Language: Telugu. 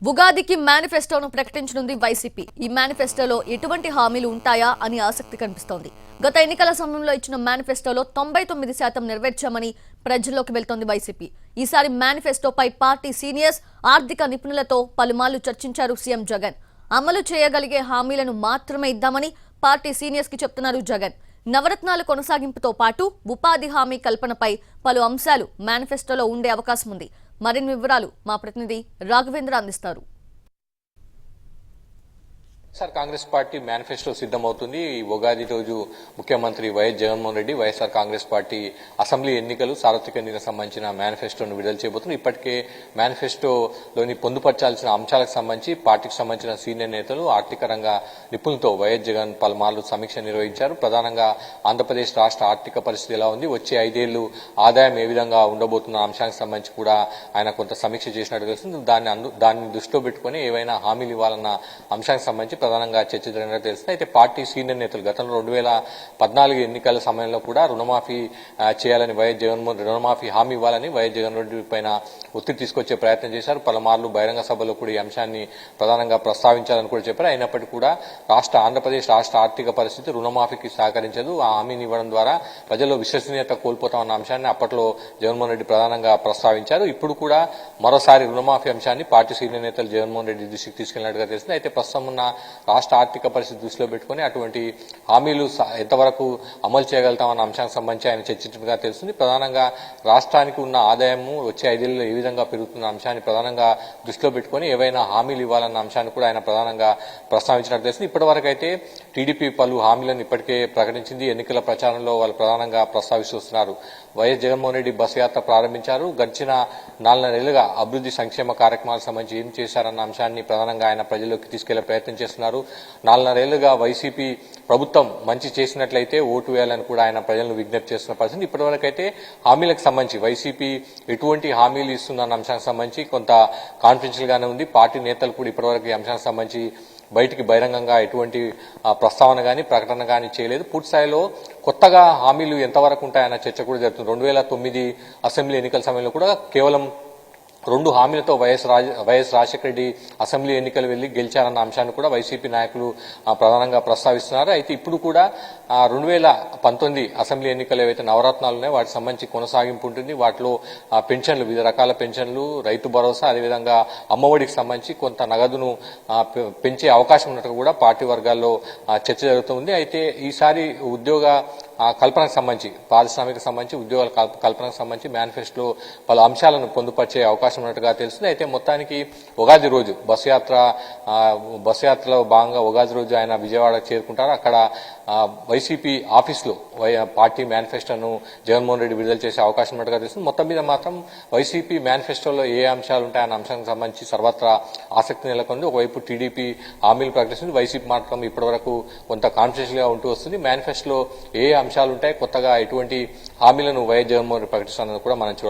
ఉగాదికి మేనిఫెస్టోను ప్రకటించనుంది వైసీపీ. ఈ మేనిఫెస్టోలో ఎటువంటి హామీలు ఉంటాయా అని ఆసక్తి కనిపిస్తోంది. గత ఎన్నికల సమయంలో ఇచ్చిన మేనిఫెస్టోలో 99% నెరవేర్చామని ప్రజల్లోకి వెళ్తోంది వైసీపీ. ఈసారి మేనిఫెస్టోపై పార్టీ సీనియర్స్, ఆర్థిక నిపుణులతో పలుమార్లు చర్చించారు సీఎం జగన్. అమలు చేయగలిగే హామీలను మాత్రమే ఇద్దామని పార్టీ సీనియర్స్ కి చెప్తున్నారు జగన్. నవరత్నాల కొనసాగింపుతో పాటు ఉపాధి హామీ కల్పనపై పలు అంశాలు మేనిఫెస్టోలో ఉండే అవకాశం ఉంది. మరిన్ని వివరాలు మా ప్రతినిధి రాఘవేంద్ర అందిస్తారు. వైఎస్ఆర్ కాంగ్రెస్ పార్టీ మేనిఫెస్టో సిద్ధమవుతుంది. ఉగాది రోజు ముఖ్యమంత్రి YS Jaganmohan Reddy YSR Congress party assembly ఎన్నికలు, సార్వత్రిక ఎన్నికలకు సంబంధించిన మేనిఫెస్టోను విడుదల చేయబోతున్నారు. ఇప్పటికే మేనిఫెస్టోలోని పొందుపరచాల్సిన అంశాలకు సంబంధించి పార్టీకి సంబంధించిన సీనియర్ నేతలు, ఆర్థిక రంగ నిపుణులతో వైఎస్ జగన్ పలుమార్లు సమీక్ష నిర్వహించారు. ప్రధానంగా ఆంధ్రప్రదేశ్ రాష్ట్ర ఆర్థిక పరిస్థితి ఎలా ఉంది, వచ్చే 5 ఏళ్లు ఆదాయం ఏ విధంగా ఉండబోతున్న అంశానికి సంబంధించి కూడా ఆయన కొంత సమీక్ష చేసినట్టు తెలుస్తుంది. దాన్ని దృష్టిలో పెట్టుకుని ఏవైనా హామీలు ఇవ్వాలన్న అంశానికి సంబంధించి ప్రధానంగా చర్చ జరిగినట్టు తెలుస్తుంది. అయితే పార్టీ సీనియర్ నేతలు గతంలో 2014 ఎన్నికల సమయంలో కూడా రుణమాఫీ చేయాలని వైఎస్ జగన్మోహన్ రెడ్డి, రుణమాఫీ హామీ ఇవ్వాలని వైఎస్ జగన్ రెడ్డి పైన ఒత్తిడి తీసుకొచ్చే ప్రయత్నం చేశారు. పలుమార్లు బహిరంగ సభలో కూడా ఈ అంశాన్ని ప్రధానంగా ప్రస్తావించాలని కూడా చెప్పారు. అయినప్పటికీ కూడా ఆంధ్రప్రదేశ్ రాష్ట్ర ఆర్థిక పరిస్థితి రుణమాఫీకి సహకరించదు. ఆ హామీని ఇవ్వడం ద్వారా ప్రజల్లో విశ్వసనీయత కోల్పోతామన్న అంశాన్ని అప్పట్లో జగన్మోహన్ రెడ్డి ప్రధానంగా ప్రస్తావించారు. ఇప్పుడు కూడా మరోసారి రుణమాఫీ అంశాన్ని పార్టీ సీనియర్ నేతలు జగన్మోహన్ రెడ్డి దృష్టికి తీసుకెళ్లినట్టుగా తెలిసింది. అయితే ప్రస్తుతం ఉన్న రాష్ట్ర ఆర్థిక పరిస్థితి దృష్టిలో పెట్టుకుని అటువంటి హామీలు ఎంతవరకు అమలు చేయగలుగుతామన్న అంశానికి సంబంధించి ఆయన చర్చించినట్టుగా తెలుస్తుంది. ప్రధానంగా రాష్ట్రానికి ఉన్న ఆదాయము వచ్చే 5 ఏళ్లలో ఏ విధంగా పెరుగుతున్న అంశాన్ని ప్రధానంగా దృష్టిలో పెట్టుకుని ఏవైనా హామీలు ఇవ్వాలన్న అంశాన్ని కూడా ఆయన ప్రధానంగా ప్రస్తావించినట్టు తెలుస్తుంది. ఇప్పటివరకు అయితే టీడీపీ పలు హామీలను ఇప్పటికే ప్రకటించింది. ఎన్నికల ప్రచారంలో వాళ్ళు ప్రధానంగా ప్రస్తావిస్తున్నారు. వైఎస్ జగన్మోహన్ రెడ్డి బస్సు యాత్ర ప్రారంభించారు. గడిచిన 4 నెలలుగా అభివృద్ధి సంక్షేమ కార్యక్రమాలకు సంబంధించి ఏం చేశారన్న అంశాన్ని ప్రధానంగా ఆయన ప్రజల్లోకి తీసుకెళ్లే ప్రయత్నం చేస్తున్నారు. 4 ఏళ్లుగా వైసీపీ ప్రభుత్వం మంచి చేసినట్లయితే ఓటు వేయాలని కూడా ఆయన ప్రజలను విజ్ఞప్తి చేస్తున్న పరిస్థితి. ఇప్పటివరకు అయితే హామీలకు సంబంధించి వైసీపీ ఎటువంటి హామీలు ఇస్తుందన్న అంశానికి సంబంధించి కొంత కాన్ఫిడెన్షియల్ గానే ఉంది. పార్టీ నేతలు కూడా ఇప్పటివరకు ఈ అంశానికి సంబంధించి బయటికి బహిరంగంగా ఎటువంటి ప్రస్తావన గాని ప్రకటన గాని చేయలేదు. పూర్తి స్థాయిలో కొత్తగా హామీలు ఎంతవరకు ఉంటాయన్న చర్చ కూడా జరుగుతుంది. 2009 అసెంబ్లీ ఎన్నికల సమయంలో కూడా కేవలం 2 హామీలతో వైఎస్ రాజశేఖర రెడ్డి అసెంబ్లీ ఎన్నికలు వెళ్లి గెలిచారన్న అంశాన్ని కూడా వైసీపీ నాయకులు ప్రధానంగా ప్రస్తావిస్తున్నారు. అయితే ఇప్పుడు కూడా 2019 అసెంబ్లీ ఎన్నికలు ఏవైతే నవరత్నాలు ఉన్నాయో వాటికి సంబంధించి కొనసాగింపు ఉంటుంది. వాటిలో పెన్షన్లు, వివిధ రకాల పెన్షన్లు, రైతు భరోసా, అదేవిధంగా అమ్మఒడికి సంబంధించి కొంత నగదును పెంచే అవకాశం ఉన్నట్టు కూడా పార్టీ వర్గాల్లో చర్చ జరుగుతుంది. అయితే ఈసారి ఉద్యోగ కల్పనకు సంబంధించి, పారిశ్రామిక సంబంధించి ఉద్యోగాల కల్పనకు సంబంధించి మేనిఫెస్టోలో పలు అంశాలను పొందుపరిచే అవకాశం ఉన్నట్టుగా తెలుస్తుంది. అయితే మొత్తానికి ఉగాది రోజు బస్సు యాత్రలో భాగంగా ఉగాది రోజు ఆయన విజయవాడకు చేరుకుంటారు. అక్కడ వైసీపీ ఆఫీసులో పార్టీ మేనిఫెస్టోను జగన్మోహన్ రెడ్డి విడుదల చేసే అవకాశం ఉన్నట్టుగా తెలుస్తుంది. మొత్తం మీద మాత్రం వైసీపీ మేనిఫెస్టోలో ఏ అంశాలు ఉంటాయన్న అంశానికి సంబంధించి సర్వత్రా ఆసక్తి నెలకొంది. ఒకవైపు టీడీపీ హామీలు ప్రకటిస్తుంది, వైసీపీ మాత్రం ఇప్పటివరకు కొంత కాన్ఫిడెన్షియల్ గా ఉంటూ వస్తుంది. మేనిఫెస్టోలో ఏ అంశాలు ఉంటాయి, కొత్తగా ఎటువంటి హామీలను వైఎస్ జగన్మోహన్ రెడ్డి ప్రకటిస్తున్నది కూడా మనం చూడాలి.